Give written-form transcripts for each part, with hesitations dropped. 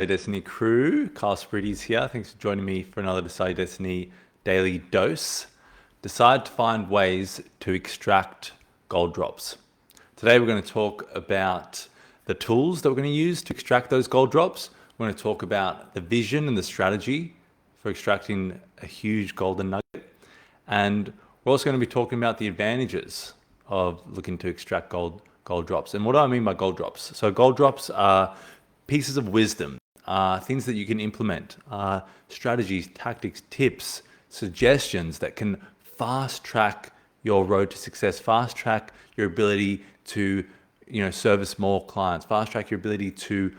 Destiny crew, Carl Sprides here. Thanks for joining me for another Decide Destiny daily dose. Decide to find ways to extract gold drops. Today we're going to talk about the tools that we're going to use to extract those gold drops. We're going to talk about the vision and the strategy for extracting a huge golden nugget. And we're also going to be talking about the advantages of looking to extract gold drops. And what do I mean by gold drops? So gold drops are pieces of wisdom, things that you can implement, strategies, tactics, tips, suggestions that can fast track your road to success, fast track your ability to service more clients, fast track your ability to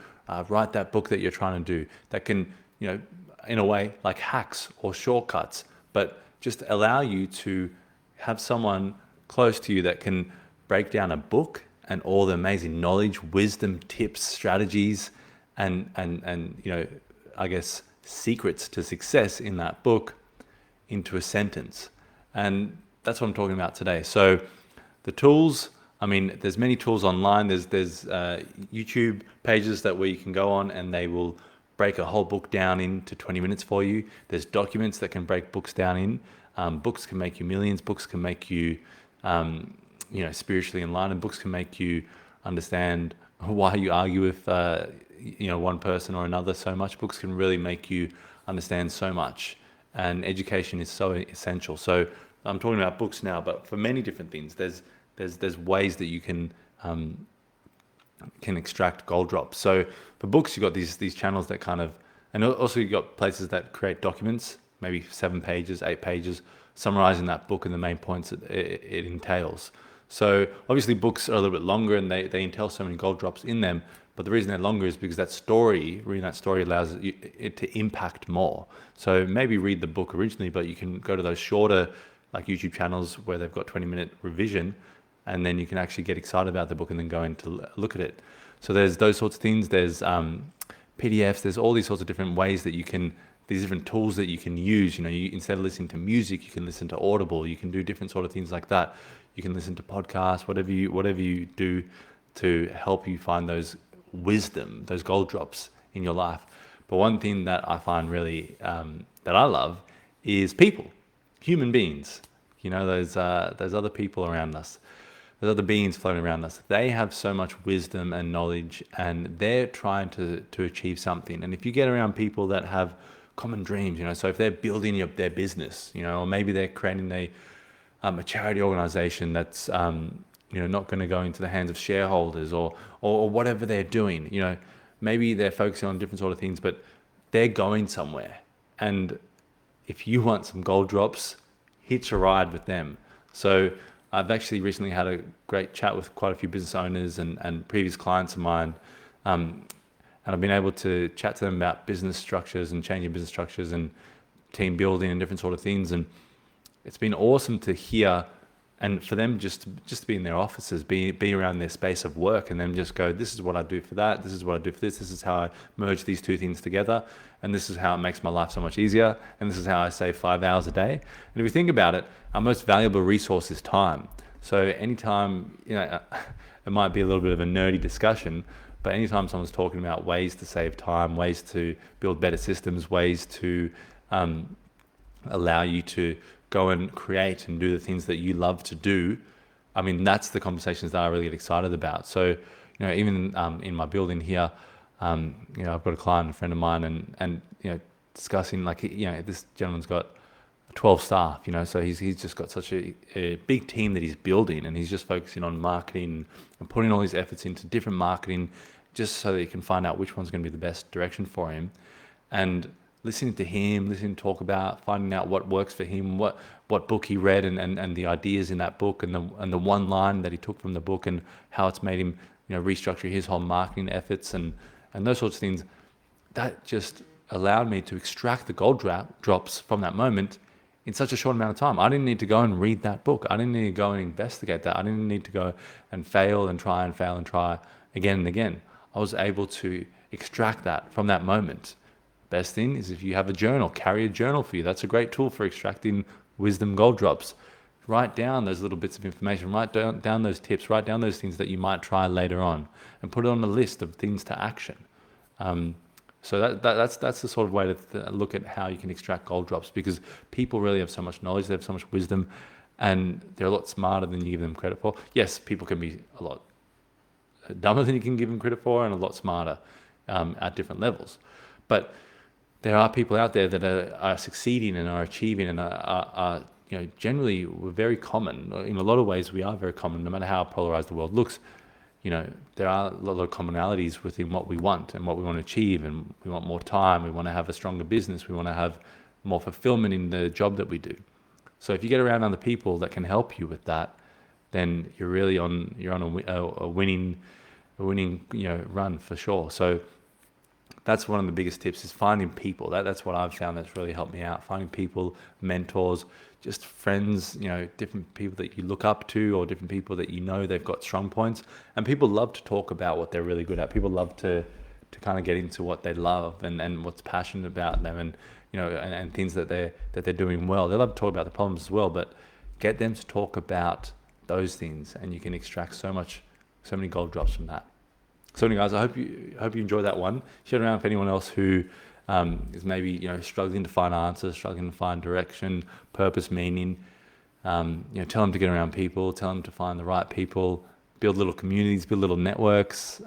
write that book that you're trying to do, that can, in a way, like hacks or shortcuts, but just allow you to have someone close to you that can break down a book and all the amazing knowledge, wisdom, tips, strategies, and I guess secrets to success in that book into a sentence. And that's what I'm talking about today. So the tools, I mean, there's many tools online. There's YouTube pages where you can go on and they will break a whole book down into 20 minutes for you. There's documents that can break books down in. Books can make you millions. Books can make you, spiritually enlightened. And books can make you understand why you argue with, one person or another so much. Books can really make you understand so much. And education is so essential. So I'm talking about books now, but for many different things, there's ways that you can extract gold drops. So for books, you've got these channels that kind of, and also you've got places that create documents, maybe 7 pages, 8 pages, summarizing that book and the main points it entails. So obviously books are a little bit longer and they entail so many gold drops in them, but the reason they're longer is because reading that story allows it to impact more. So maybe read the book originally, but you can go to those shorter like YouTube channels where they've got 20-minute revision, and then you can actually get excited about the book and then go in to look at it. So there's those sorts of things. There's PDFs. There's all these sorts of different ways that you can, these different tools that you can use. Instead of listening to music, you can listen to Audible. You can do different sort of things like that. You can listen to podcasts, whatever you do to help you find those wisdom, those gold drops in your life. But one thing that I find really that I love is people, human beings. Those other people around us, those other beings floating around us. They have so much wisdom and knowledge, and they're trying to achieve something. And if you get around people that have common dreams, so if they're building their business, or maybe they're creating a charity organization that's not going to go into the hands of shareholders or whatever they're doing. Maybe they're focusing on different sort of things, but they're going somewhere. And if you want some gold drops, hitch a ride with them. So I've actually recently had a great chat with quite a few business owners and previous clients of mine. And I've been able to chat to them about business structures and changing business structures and team building and different sort of things. And it's been awesome to hear, and for them just to be in their offices, be around their space of work, and then just go, this is what I do for that, this is what I do for this is how I merge these two things together, and this is how it makes my life so much easier, and this is how I save 5 hours a day. And if you think about it, our most valuable resource is time. So anytime, it might be a little bit of a nerdy discussion, but anytime someone's talking about ways to save time, ways to build better systems, ways to allow you to go and create and do the things that you love to do, I mean, that's the conversations that I really get excited about. So, even in my building here, I've got a client, a friend of mine, and discussing this gentleman's got 12 staff, so he's just got such a big team that he's building, and he's just focusing on marketing and putting all his efforts into different marketing just so that he can find out which one's going to be the best direction for him. And listening to him, listening to talk about, finding out what works for him, what book he read and the ideas in that book and the one line that he took from the book and how it's made him, restructure his whole marketing efforts and those sorts of things. That just allowed me to extract the gold drops from that moment in such a short amount of time. I didn't need to go and read that book. I didn't need to go and investigate that. I didn't need to go and fail and try again and again. I was able to extract that from that moment. Best thing is if you have a journal, carry a journal for you. That's a great tool for extracting wisdom gold drops. Write down those little bits of information, write down those tips, write down those things that you might try later on, and put it on a list of things to action. So that's the sort of way to look at how you can extract gold drops, because people really have so much knowledge, they have so much wisdom, and they're a lot smarter than you give them credit for. Yes, people can be a lot dumber than you can give them credit for, and a lot smarter at different levels. But there are people out there that are succeeding and are achieving and are generally we're very common. In a lot of ways, we are very common, no matter how polarized the world looks. There are a lot of commonalities within what we want and what we want to achieve, and we want more time, we want to have a stronger business, we want to have more fulfillment in the job that we do. So if you get around other people that can help you with that, then you're on a winning run for sure. So that's one of the biggest tips, is finding people. That's what I've found that's really helped me out. Finding people, mentors, just friends, different people that you look up to, or different people that they've got strong points. And people love to talk about what they're really good at. People love to kind of get into what they love and what's passionate about them, and and things that they're doing well. They love to talk about the problems as well, but get them to talk about those things, and you can extract so many gold drops from that. So anyway, guys, I hope you enjoyed that one. Share it around for anyone else who is maybe struggling to find answers, struggling to find direction, purpose, meaning. Tell them to get around people. Tell them to find the right people. Build little communities. Build little networks.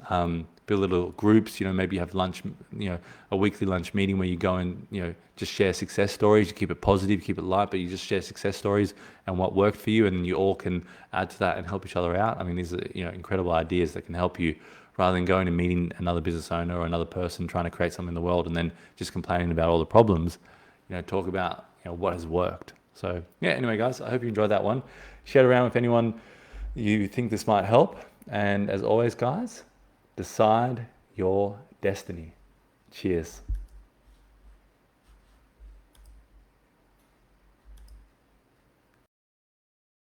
Build little groups. Maybe you have lunch. A weekly lunch meeting where you go and just share success stories. You keep it positive, keep it light, but you just share success stories and what worked for you, and you all can add to that and help each other out. I mean, these are incredible ideas that can help you, rather than going and meeting another business owner or another person trying to create something in the world and then just complaining about all the problems. Talk about what has worked. So yeah, anyway, guys, I hope you enjoyed that one. Share it around with anyone you think this might help. And as always, guys, decide your destiny. Cheers.